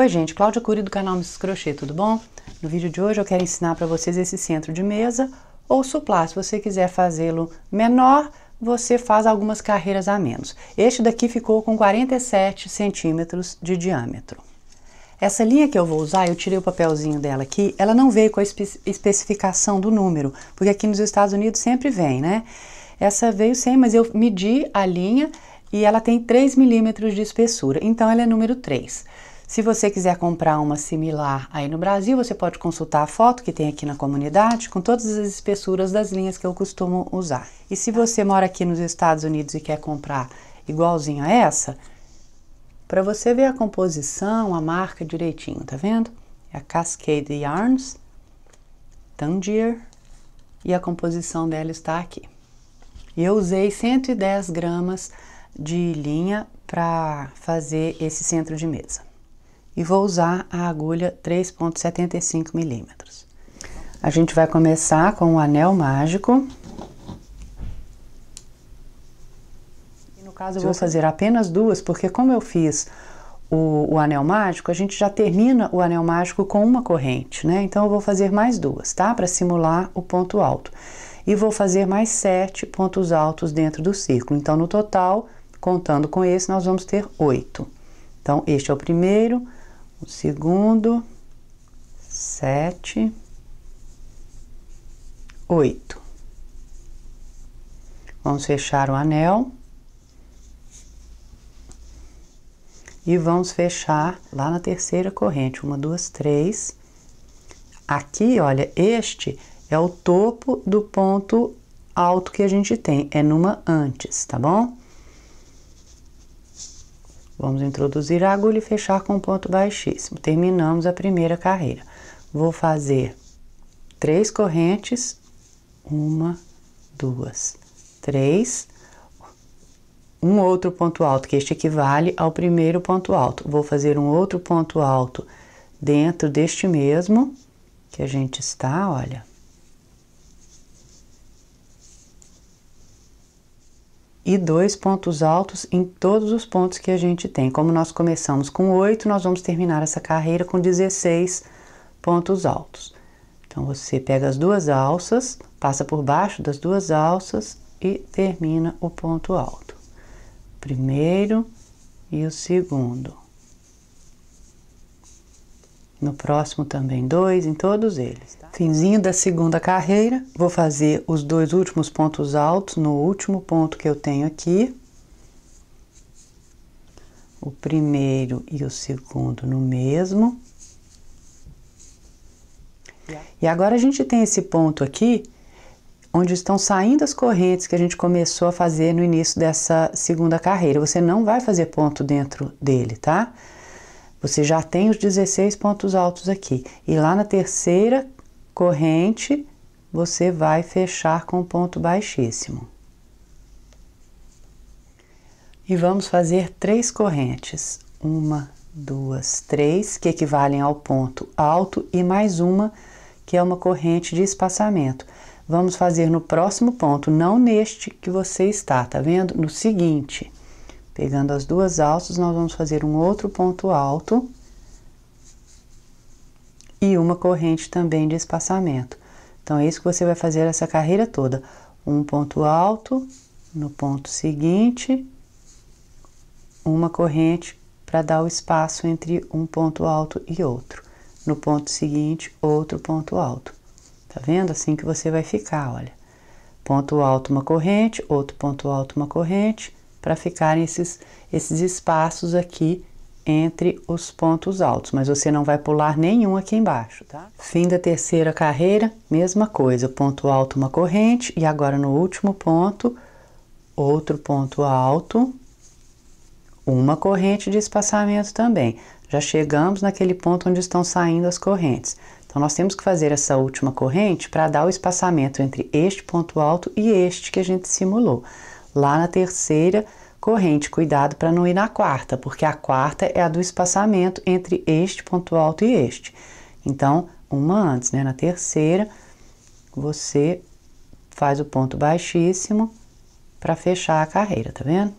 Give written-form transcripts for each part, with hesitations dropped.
Oi gente, Cláudia Cury do canal Mrs Crochê, tudo bom? No vídeo de hoje eu quero ensinar para vocês esse centro de mesa ou suplá. Se você quiser fazê-lo menor, você faz algumas carreiras a menos. Este daqui ficou com 47 centímetros de diâmetro. Essa linha que eu vou usar, eu tirei o papelzinho dela aqui, ela não veio com a especificação do número, porque aqui nos Estados Unidos sempre vem, né? Essa veio sem, mas eu medi a linha e ela tem 3 milímetros de espessura, então ela é número 3. Se você quiser comprar uma similar aí no Brasil, você pode consultar a foto que tem aqui na comunidade com todas as espessuras das linhas que eu costumo usar. E se você mora aqui nos Estados Unidos e quer comprar igualzinho a essa, para você ver a composição, a marca direitinho, tá vendo? É a Cascade Yarns, Tangier, e a composição dela está aqui. E eu usei 110 gramas de linha para fazer esse centro de mesa. E vou usar a agulha 3,75 milímetros. A gente vai começar com o anel mágico. E no caso eu vou fazer apenas duas, porque como eu fiz o anel mágico, a gente já termina o anel mágico com uma corrente, né? Então eu vou fazer mais duas, tá? Para simular o ponto alto. E vou fazer mais 7 pontos altos dentro do círculo. Então no total, contando com esse, nós vamos ter 8. Então este é o primeiro, o segundo, 7, 8. Vamos fechar o anel. E vamos fechar lá na terceira corrente. 1, 2, 3. Aqui, olha, este é o topo do ponto alto que a gente tem. É numa antes, tá bom? Vamos introduzir a agulha e fechar com um ponto baixíssimo. Terminamos a primeira carreira. Vou fazer 3 correntes. 1, 2, 3. Um outro ponto alto, que este equivale ao primeiro ponto alto. Vou fazer um outro ponto alto dentro deste mesmo que a gente está, olha. E 2 pontos altos em todos os pontos que a gente tem. Como nós começamos com 8, nós vamos terminar essa carreira com 16 pontos altos. Então, você pega as duas alças, passa por baixo das duas alças e termina o ponto alto. O primeiro e o segundo. No próximo também 2, em todos eles. Tá? Finzinho da segunda carreira, vou fazer os 2 últimos pontos altos no último ponto que eu tenho aqui. O primeiro e o segundo no mesmo. E agora a gente tem esse ponto aqui, onde estão saindo as correntes que a gente começou a fazer no início dessa segunda carreira. Você não vai fazer ponto dentro dele, tá? Você já tem os 16 pontos altos aqui. E lá na terceira corrente, você vai fechar com um ponto baixíssimo. E vamos fazer 3 correntes. 1, 2, 3, que equivalem ao ponto alto, e mais uma, que é uma corrente de espaçamento. Vamos fazer no próximo ponto, não neste que você está, tá vendo? No seguinte. Pegando as duas alças, nós vamos fazer um outro ponto alto e uma corrente também de espaçamento. Então, é isso que você vai fazer essa carreira toda. Um ponto alto, no ponto seguinte, uma corrente para dar o espaço entre um ponto alto e outro. No ponto seguinte, outro ponto alto. Tá vendo? Assim que você vai ficar, olha. Ponto alto, uma corrente, outro ponto alto, uma corrente, para ficarem esses espaços aqui entre os pontos altos, mas você não vai pular nenhum aqui embaixo, tá? Fim da terceira carreira, mesma coisa, ponto alto, uma corrente, e agora no último ponto, outro ponto alto, uma corrente de espaçamento também. Já chegamos naquele ponto onde estão saindo as correntes. Então, nós temos que fazer essa última corrente para dar o espaçamento entre este ponto alto e este que a gente simulou. Lá na terceira corrente, cuidado para não ir na quarta, porque a quarta é a do espaçamento entre este ponto alto e este. Então, uma antes, né? Na terceira, você faz o ponto baixíssimo para fechar a carreira, tá vendo?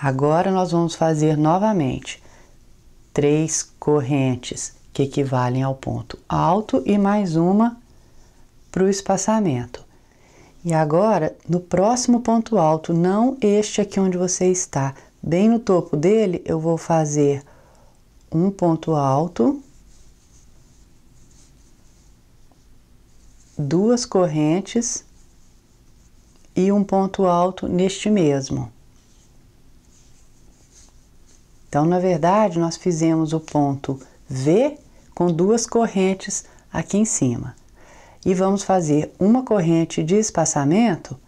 Agora, nós vamos fazer novamente 3 correntes que equivalem ao ponto alto e mais uma para o espaçamento. E agora, no próximo ponto alto, não este aqui onde você está, bem no topo dele, eu vou fazer um ponto alto, 2 correntes e um ponto alto neste mesmo. Então, na verdade, nós fizemos o ponto V com 2 correntes aqui em cima. E vamos fazer uma corrente de espaçamento,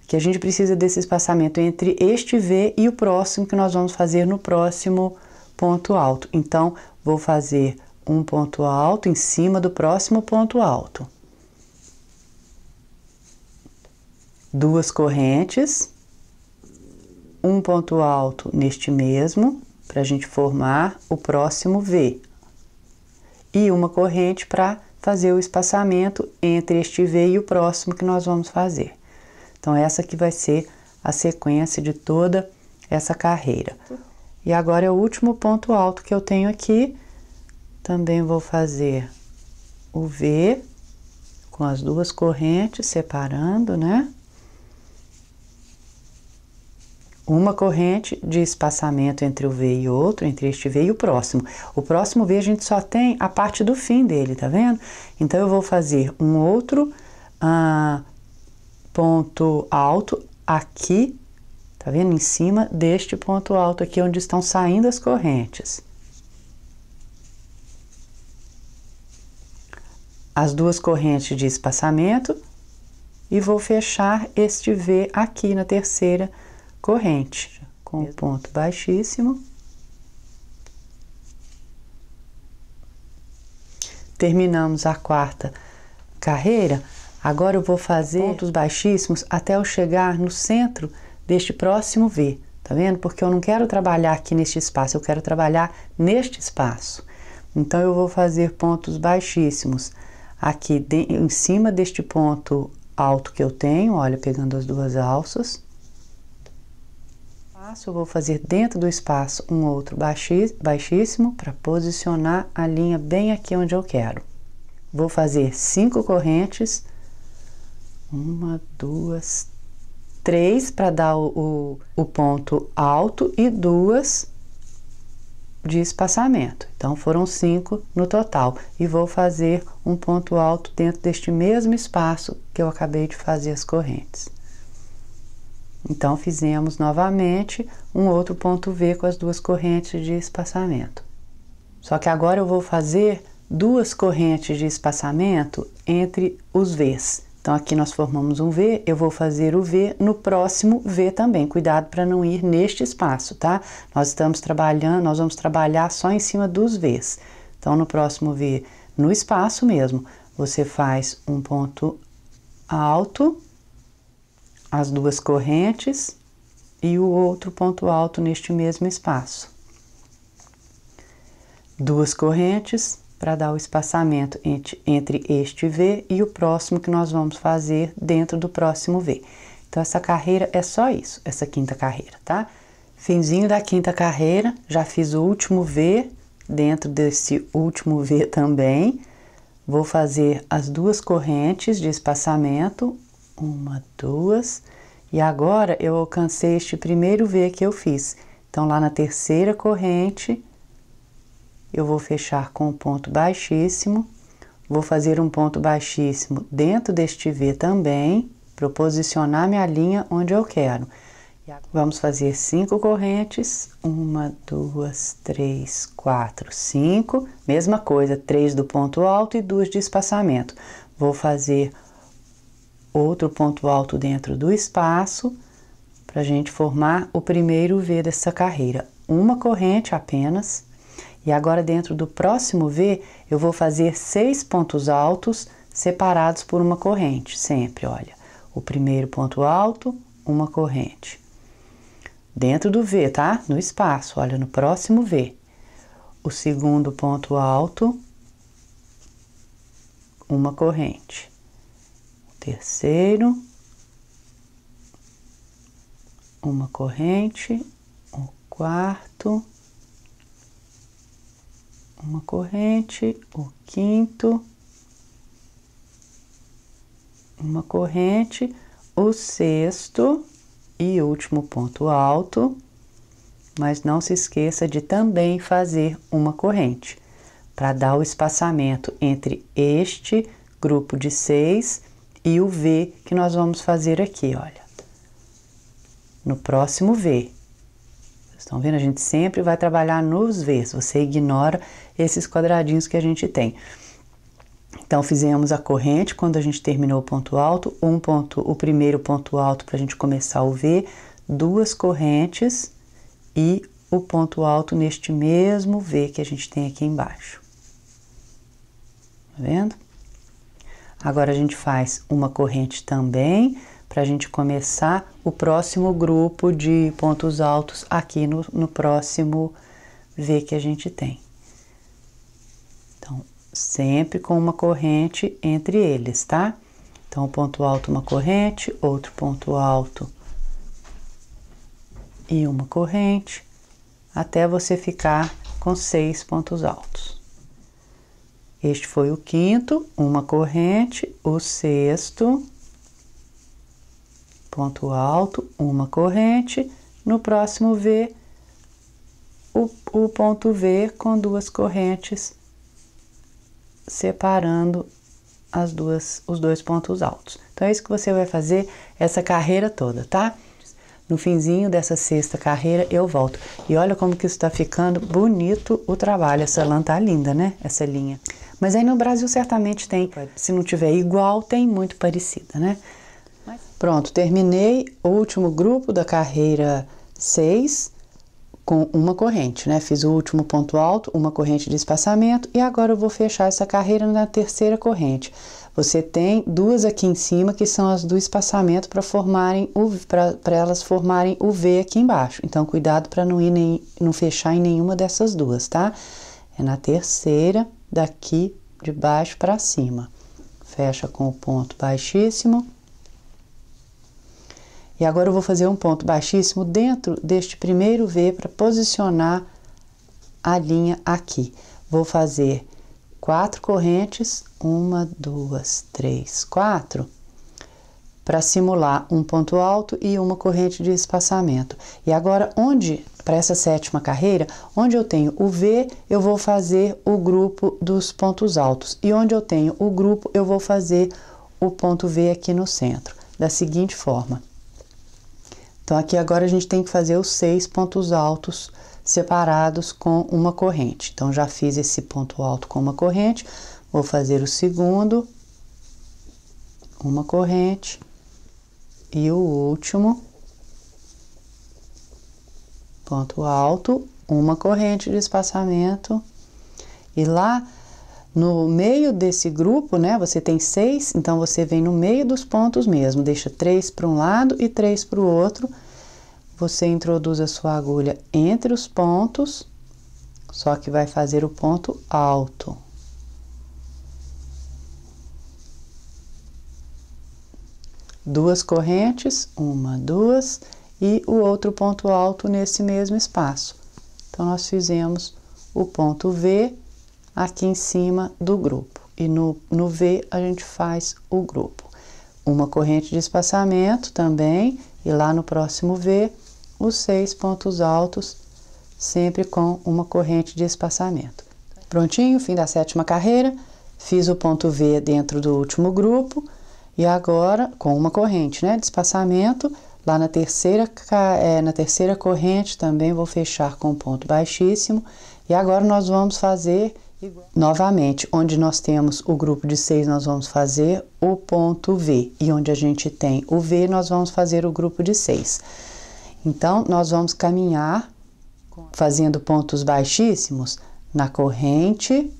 que a gente precisa desse espaçamento entre este V e o próximo, que nós vamos fazer no próximo ponto alto. Então, vou fazer um ponto alto em cima do próximo ponto alto. 2 correntes, um ponto alto neste mesmo, para a gente formar o próximo V. E uma corrente para fazer o espaçamento entre este V e o próximo que nós vamos fazer. Então, essa aqui vai ser a sequência de toda essa carreira. E agora é o último ponto alto que eu tenho aqui. Também vou fazer o V com as 2 correntes, separando, né? Uma corrente de espaçamento entre o V e outro, entre este V e o próximo. O próximo V a gente só tem a parte do fim dele, tá vendo? Então, eu vou fazer um outro ponto alto aqui, tá vendo? Em cima deste ponto alto aqui, onde estão saindo as correntes. As 2 correntes de espaçamento e vou fechar este V aqui na terceira corrente, com o ponto baixíssimo. Terminamos a 4ª carreira. Agora eu vou fazer pontos baixíssimos até eu chegar no centro deste próximo V, tá vendo? Porque eu não quero trabalhar aqui neste espaço, eu quero trabalhar neste espaço. Então, eu vou fazer pontos baixíssimos aqui em cima deste ponto alto que eu tenho, olha, pegando as 2 alças. Eu vou fazer dentro do espaço um outro baixíssimo para posicionar a linha bem aqui onde eu quero. Vou fazer 5 correntes, 1, 2, 3 para dar o ponto alto e 2 de espaçamento. Então, foram 5 no total. E vou fazer um ponto alto dentro deste mesmo espaço que eu acabei de fazer as correntes. Então, fizemos novamente um outro ponto V com as 2 correntes de espaçamento. Só que agora eu vou fazer 2 correntes de espaçamento entre os Vs. Então, aqui nós formamos um V, eu vou fazer o V no próximo V também. Cuidado para não ir neste espaço, tá? Nós vamos trabalhar só em cima dos Vs. Então, no próximo V, no espaço mesmo, você faz um ponto alto, as 2 correntes e o outro ponto alto neste mesmo espaço. 2 correntes para dar o espaçamento entre este V e o próximo que nós vamos fazer dentro do próximo V. Então, essa carreira é só isso, essa 5ª carreira, tá? Finzinho da 5ª carreira, já fiz o último V, dentro desse último V também, vou fazer as 2 correntes de espaçamento, 1, 2, e agora eu alcancei este primeiro V que eu fiz. Então, lá na terceira corrente, eu vou fechar com um ponto baixíssimo, vou fazer um ponto baixíssimo dentro deste V também, para eu posicionar minha linha onde eu quero. Vamos fazer 5 correntes, 1, 2, 3, 4, 5, mesma coisa, 3 do ponto alto e 2 de espaçamento. Vou fazer outro ponto alto dentro do espaço, para a gente formar o primeiro V dessa carreira. Uma corrente apenas. E agora, dentro do próximo V, eu vou fazer 6 pontos altos separados por uma corrente, sempre, olha. O primeiro ponto alto, uma corrente. Dentro do V, tá? No espaço, olha, no próximo V. O segundo ponto alto, uma corrente. O terceiro, uma corrente. O quarto, uma corrente, o quinto, uma corrente, o sexto e último ponto alto, mas não se esqueça de também fazer uma corrente, para dar o espaçamento entre este grupo de 6 e o V que nós vamos fazer aqui, olha. No próximo V. Vocês estão vendo? A gente sempre vai trabalhar nos Vs, você ignora esses quadradinhos que a gente tem. Então, fizemos a corrente quando a gente terminou o ponto alto, o primeiro ponto alto para a gente começar o V, duas correntes e o ponto alto neste mesmo V que a gente tem aqui embaixo. Tá vendo? Agora a gente faz uma corrente também para a gente começar o próximo grupo de pontos altos aqui no próximo V que a gente tem. Então, sempre com uma corrente entre eles, tá? Então, ponto alto, uma corrente, outro ponto alto e uma corrente, até você ficar com 6 pontos altos. Este foi o quinto, uma corrente, o sexto, ponto alto, uma corrente, no próximo V, o ponto V com duas correntes, separando os dois pontos altos. Então, é isso que você vai fazer essa carreira toda, tá? No finzinho dessa sexta carreira, eu volto. E olha como que isso tá ficando bonito o trabalho. Essa lã tá linda, né? Essa linha. Mas aí no Brasil certamente tem. Se não tiver igual, tem muito parecida, né? Pronto, terminei o último grupo da carreira 6 com uma corrente, né? Fiz o último ponto alto, uma corrente de espaçamento e agora eu vou fechar essa carreira na terceira corrente. Você tem duas aqui em cima que são as do espaçamento para elas formarem o V aqui embaixo. Então, cuidado para não fechar em nenhuma dessas duas, tá? É na terceira, daqui de baixo para cima. Fecha com o ponto baixíssimo. E agora eu vou fazer um ponto baixíssimo dentro deste primeiro V para posicionar a linha aqui. Vou fazer 4 correntes, 1, 2, 3, 4, para simular um ponto alto e uma corrente de espaçamento. E agora, para essa sétima carreira, onde eu tenho o V, eu vou fazer o grupo dos pontos altos. E onde eu tenho o grupo, eu vou fazer o ponto V aqui no centro, da seguinte forma. Então, aqui agora a gente tem que fazer os 6 pontos altos separados com uma corrente. Então, já fiz esse ponto alto com uma corrente, vou fazer o segundo, uma corrente, e o último, ponto alto, uma corrente de espaçamento, e lá no meio desse grupo, né, você tem 6, então você vem no meio dos pontos mesmo, deixa 3 para um lado e 3 para o outro. Você introduz a sua agulha entre os pontos, só que vai fazer o ponto alto. Duas correntes, 1, 2, e o outro ponto alto nesse mesmo espaço. Então, nós fizemos o ponto V aqui em cima do grupo. E no V a gente faz o grupo. Uma corrente de espaçamento também, e lá no próximo V, os 6 pontos altos, sempre com uma corrente de espaçamento. Prontinho, fim da sétima carreira, fiz o ponto V dentro do último grupo, e agora, com uma corrente, né, de espaçamento, lá na terceira corrente também vou fechar com ponto baixíssimo, e agora nós vamos fazer novamente, onde nós temos o grupo de 6, nós vamos fazer o ponto V, e onde a gente tem o V, nós vamos fazer o grupo de 6. Então, nós vamos caminhar fazendo pontos baixíssimos na corrente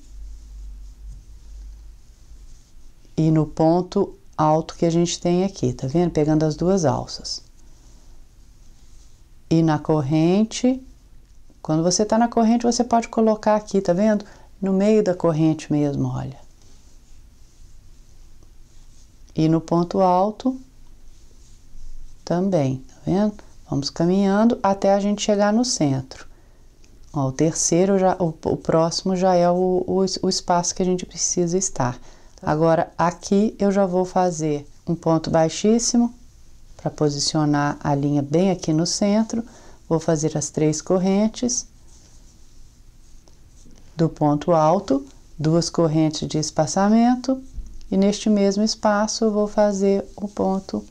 e no ponto alto que a gente tem aqui, tá vendo? Pegando as duas alças. E na corrente, quando você tá na corrente, você pode colocar aqui, tá vendo? No meio da corrente mesmo, olha. E no ponto alto também, tá vendo? Vamos caminhando até a gente chegar no centro. Ó, o terceiro, o próximo já é o espaço que a gente precisa estar. Agora, aqui eu já vou fazer um ponto baixíssimo para posicionar a linha bem aqui no centro. Vou fazer as 3 correntes do ponto alto, 2 correntes de espaçamento, e neste mesmo espaço eu vou fazer o ponto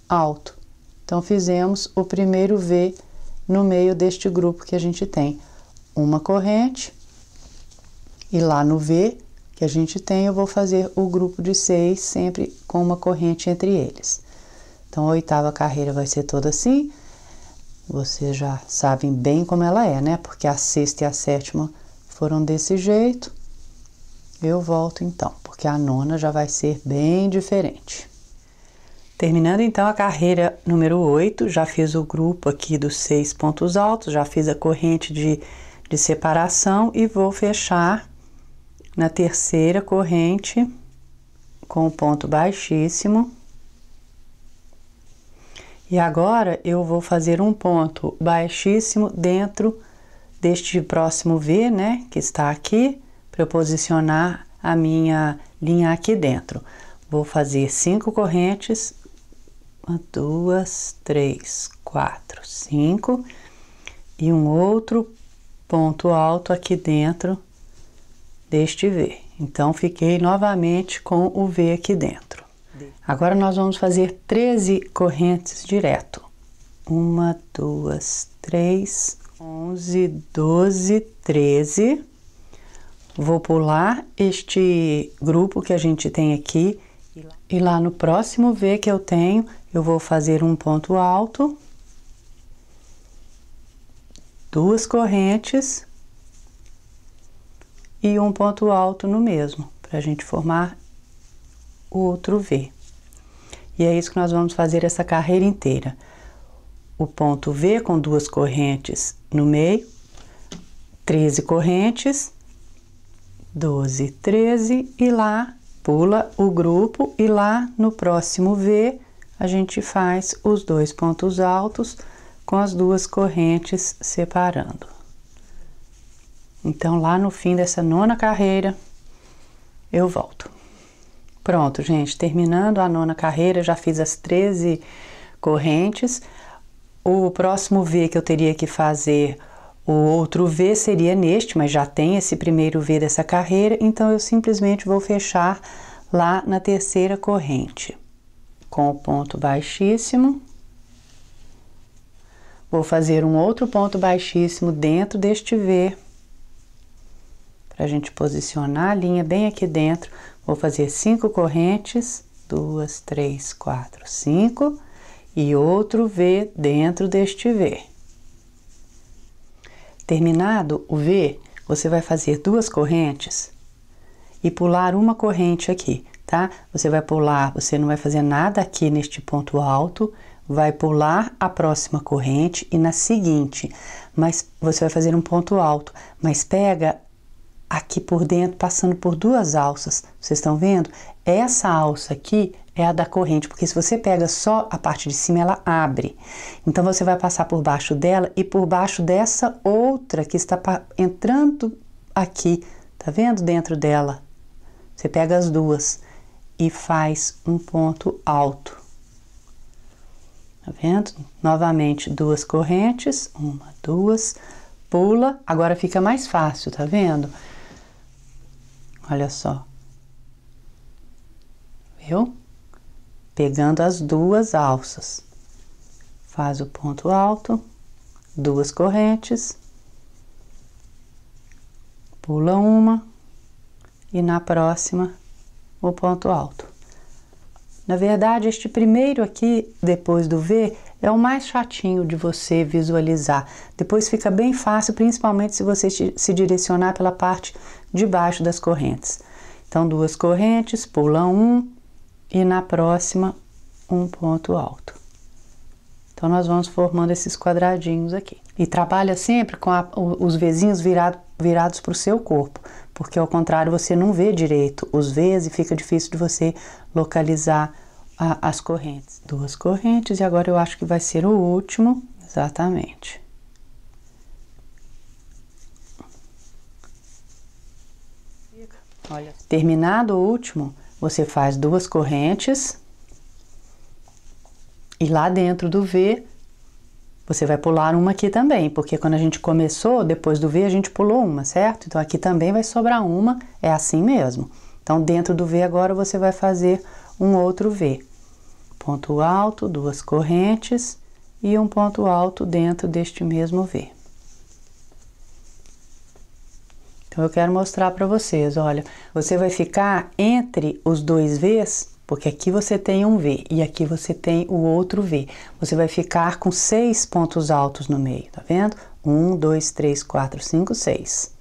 alto. Então, fizemos o primeiro V no meio deste grupo que a gente tem. Uma corrente, e lá no V que a gente tem, eu vou fazer o grupo de 6, sempre com uma corrente entre eles. Então, a 8ª carreira vai ser toda assim. Vocês já sabem bem como ela é, né? Porque a 6ª e a 7ª foram desse jeito. Eu volto então, porque a 9ª já vai ser bem diferente. Terminando então a carreira número 8, já fiz o grupo aqui dos 6 pontos altos, já fiz a corrente de separação e vou fechar na terceira corrente com o ponto baixíssimo. E agora eu vou fazer um ponto baixíssimo dentro deste próximo V, né, que está aqui, para eu posicionar a minha linha aqui dentro. Vou fazer 5 correntes, 1, 2, 3, 4, 5, e um outro ponto alto aqui dentro deste V. Então, fiquei novamente com o V aqui dentro. Agora, nós vamos fazer 13 correntes direto. 1, 2, 3, 11, 12, 13. Vou pular este grupo que a gente tem aqui. E lá no próximo V que eu tenho, eu vou fazer um ponto alto, 2 correntes e um ponto alto no mesmo, para a gente formar o outro V. E é isso que nós vamos fazer essa carreira inteira. O ponto V com 2 correntes no meio, 13 correntes, 12, 13, e lá pula o grupo, e lá no próximo V a gente faz os 2 pontos altos com as 2 correntes separando. Então, lá no fim dessa 9ª carreira, eu volto. Pronto, gente, terminando a 9ª carreira, já fiz as 13 correntes. O próximo V que eu teria que fazer, o outro V seria neste, mas já tem esse primeiro V dessa carreira, então eu simplesmente vou fechar lá na terceira corrente, com o ponto baixíssimo. Vou fazer um outro ponto baixíssimo dentro deste V, para a gente posicionar a linha bem aqui dentro. Vou fazer 5 correntes, 2, 3, 4, 5, e outro V dentro deste V. Terminado o V, você vai fazer 2 correntes e pular uma corrente aqui, tá? Você vai pular, você não vai fazer nada aqui neste ponto alto, vai pular a próxima corrente e na seguinte, mas você vai fazer um ponto alto, mas pega aqui por dentro, passando por 2 alças. Vocês estão vendo? Essa alça aqui é a da corrente, porque se você pega só a parte de cima, ela abre. Então, você vai passar por baixo dela e por baixo dessa outra que está entrando aqui. Tá vendo? Dentro dela. Você pega as 2 e faz um ponto alto. Tá vendo? Novamente, 2 correntes. 1, 2, pula. Agora fica mais fácil, tá vendo? Olha só. Viu? Pegando as 2 alças. Faz o ponto alto, 2 correntes, pula uma e na próxima o ponto alto. Na verdade, este primeiro aqui, depois do V, é o mais chatinho de você visualizar. Depois fica bem fácil, principalmente se você se direcionar pela parte de baixo das correntes. Então, 2 correntes, pula um e na próxima um ponto alto. Então, nós vamos formando esses quadradinhos aqui. E trabalha sempre com os Vzinhos virados para o seu corpo, porque ao contrário você não vê direito os Vs e fica difícil de você localizar as correntes. 2 correntes e agora eu acho que vai ser o último, exatamente. Olha. Terminado o último, você faz 2 correntes e lá dentro do V você vai pular uma aqui também, porque quando a gente começou, depois do V a gente pulou uma, certo? Então aqui também vai sobrar uma, é assim mesmo. Então dentro do V agora você vai fazer um outro V. Ponto alto, 2 correntes e um ponto alto dentro deste mesmo V. Então eu quero mostrar para vocês, olha, você vai ficar entre os 2 V's, porque aqui você tem um V e aqui você tem o outro V. Você vai ficar com 6 pontos altos no meio, tá vendo? 1, 2, 3, 4, 5, 6.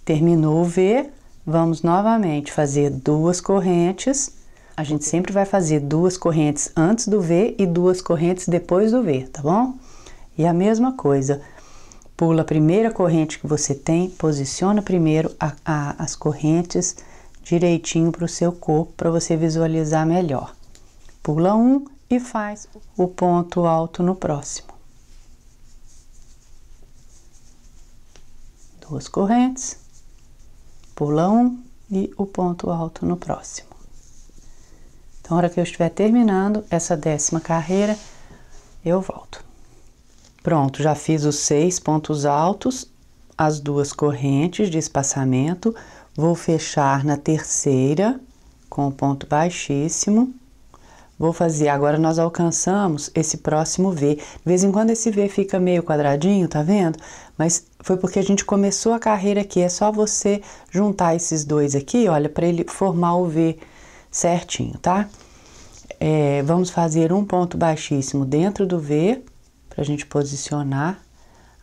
Terminou o V, vamos novamente fazer 2 correntes. A gente sempre vai fazer 2 correntes antes do V e 2 correntes depois do V, tá bom? E a mesma coisa, pula a primeira corrente que você tem, posiciona primeiro as correntes direitinho para o seu corpo, para você visualizar melhor. Pula um e faz o ponto alto no próximo. 2 correntes, pula um e o ponto alto no próximo. Então, na hora que eu estiver terminando essa 10ª carreira, eu volto. Pronto, já fiz os 6 pontos altos, as 2 correntes de espaçamento. Vou fechar na terceira com o ponto baixíssimo. Vou fazer, agora nós alcançamos esse próximo V. De vez em quando esse V fica meio quadradinho, tá vendo? Mas foi porque a gente começou a carreira aqui. É só você juntar esses dois aqui, olha, para ele formar o V certinho, tá? Vamos fazer um ponto baixíssimo dentro do V, pra gente posicionar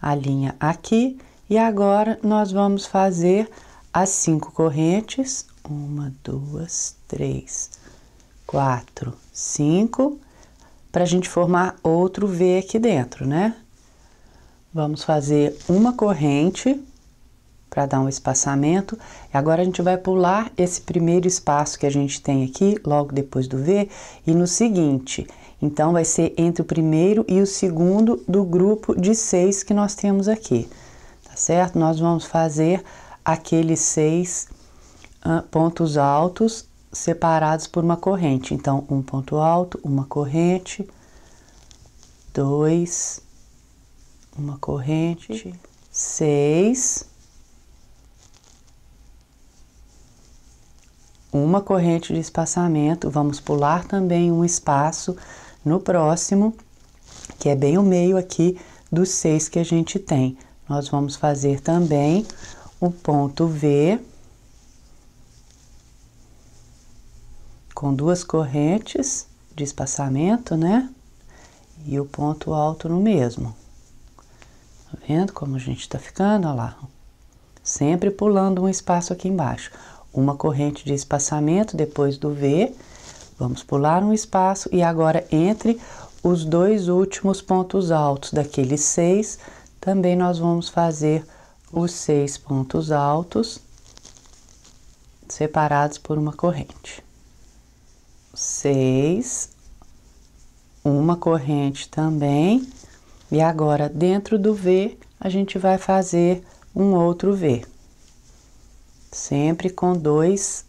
a linha aqui. E agora nós vamos fazer as 5 correntes, 1, 2, 3, 4, 5, para a gente formar outro V aqui dentro, né? Vamos fazer uma corrente para dar um espaçamento. Agora a gente vai pular esse primeiro espaço que a gente tem aqui, logo depois do V, e no seguinte. Então vai ser entre o primeiro e o segundo do grupo de 6 que nós temos aqui, tá certo? Nós vamos fazer aqueles 6 pontos altos separados por uma corrente. Então, um ponto alto, uma corrente, 2, uma corrente, 6, uma corrente de espaçamento. Vamos pular também um espaço no próximo, que é bem o meio aqui dos 6 que a gente tem. Nós vamos fazer também o ponto V com 2 correntes de espaçamento, né? E o ponto alto no mesmo. Tá vendo como a gente tá ficando? Olha lá. Sempre pulando um espaço aqui embaixo. Uma corrente de espaçamento depois do V. Vamos pular um espaço e agora entre os 2 últimos pontos altos daqueles 6, também nós vamos fazer os 6 pontos altos separados por uma corrente. 6, uma corrente também, e agora dentro do V a gente vai fazer um outro V, sempre com 2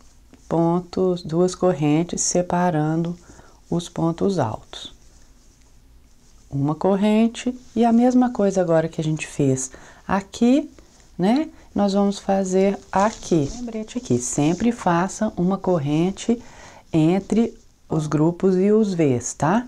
pontos, 2 correntes separando os pontos altos. Uma corrente e a mesma coisa agora que a gente fez aqui, né? Nós vamos fazer aqui, lembrete aqui, sempre faça uma corrente entre os grupos e os V's, tá?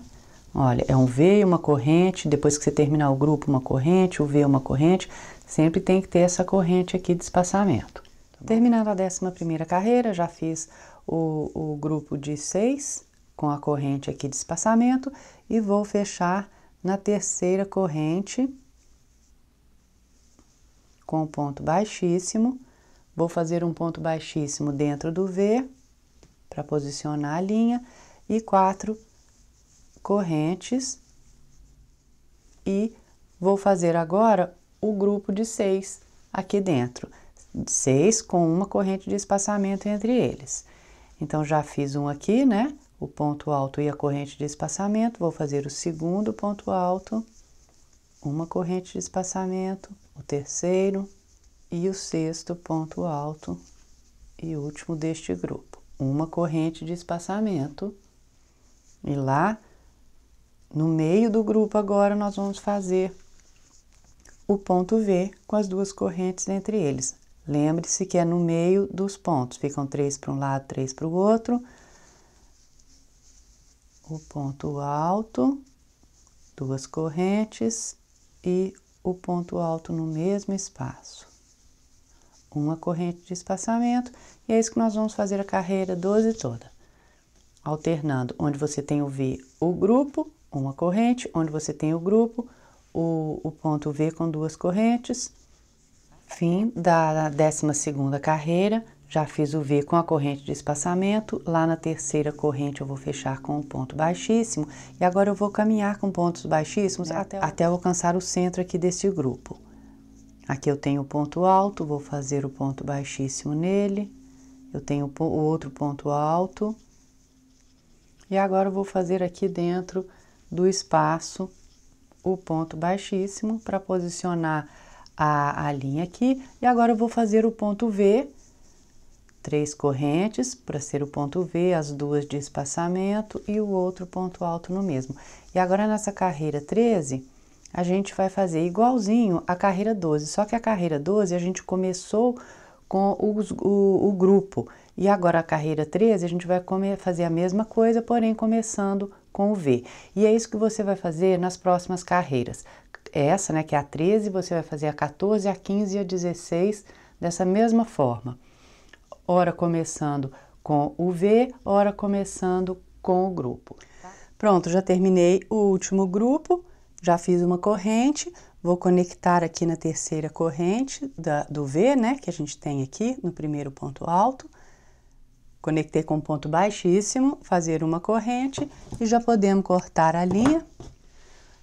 Olha, é um V e uma corrente, depois que você terminar o grupo, uma corrente, o V uma corrente, sempre tem que ter essa corrente aqui de espaçamento. Terminando a 11ª carreira, já fiz o grupo de 6 com a corrente aqui de espaçamento e vou fechar na terceira corrente com ponto baixíssimo. Vou fazer um ponto baixíssimo dentro do V para posicionar a linha e 4 correntes e vou fazer agora o grupo de 6 aqui dentro, 6 com uma corrente de espaçamento entre eles. Então já fiz um aqui, né? O ponto alto e a corrente de espaçamento. Vou fazer o segundo ponto alto, uma corrente de espaçamento, o terceiro e o 6º ponto alto e último deste grupo. Uma corrente de espaçamento. E lá, no meio do grupo agora, nós vamos fazer o ponto V com as duas correntes entre eles. Lembre-se que é no meio dos pontos. Ficam 3 para um lado, 3 para o outro. O ponto alto, duas correntes e o ponto alto no mesmo espaço. Uma corrente de espaçamento, e é isso que nós vamos fazer a carreira 12 toda. Alternando, onde você tem o V, o grupo, uma corrente, onde você tem o grupo, o ponto V com duas correntes. Fim da 12ª carreira, já fiz o V com a corrente de espaçamento, lá na terceira corrente eu vou fechar com um ponto baixíssimo, e agora eu vou caminhar com pontos baixíssimos até alcançar o centro aqui desse grupo. Aqui eu tenho o ponto alto, vou fazer o ponto baixíssimo nele, eu tenho o outro ponto alto, e agora eu vou fazer aqui dentro do espaço o ponto baixíssimo para posicionar a linha aqui, e agora eu vou fazer o ponto V, 3 correntes para ser o ponto V, as duas de espaçamento e o outro ponto alto no mesmo. E agora nessa carreira 13, a gente vai fazer igualzinho a carreira 12, só que a carreira 12 a gente começou com o grupo, e agora a carreira 13 a gente vai fazer a mesma coisa, porém começando com o V. E é isso que você vai fazer nas próximas carreiras. Essa, né, que é a 13, você vai fazer a 14, a 15 e a 16 dessa mesma forma. Ora começando com o V, ora começando com o grupo. Pronto, já terminei o último grupo, já fiz uma corrente, vou conectar aqui na terceira corrente do V, né, que a gente tem aqui no primeiro ponto alto. Conectei com ponto baixíssimo, fazer uma corrente e já podemos cortar a linha.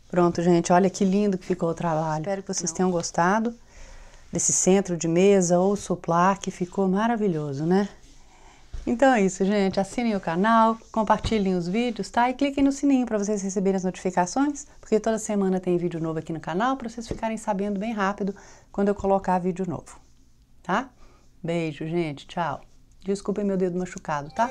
Pronto, gente, olha que lindo que ficou o trabalho. Espero que vocês tenham gostado desse centro de mesa ou suplar, que ficou maravilhoso, né? Então é isso, gente. Assinem o canal, compartilhem os vídeos, tá? E cliquem no sininho para vocês receberem as notificações, porque toda semana tem vídeo novo aqui no canal, para vocês ficarem sabendo bem rápido quando eu colocar vídeo novo, tá? Beijo, gente. Tchau. Desculpem meu dedo machucado, tá?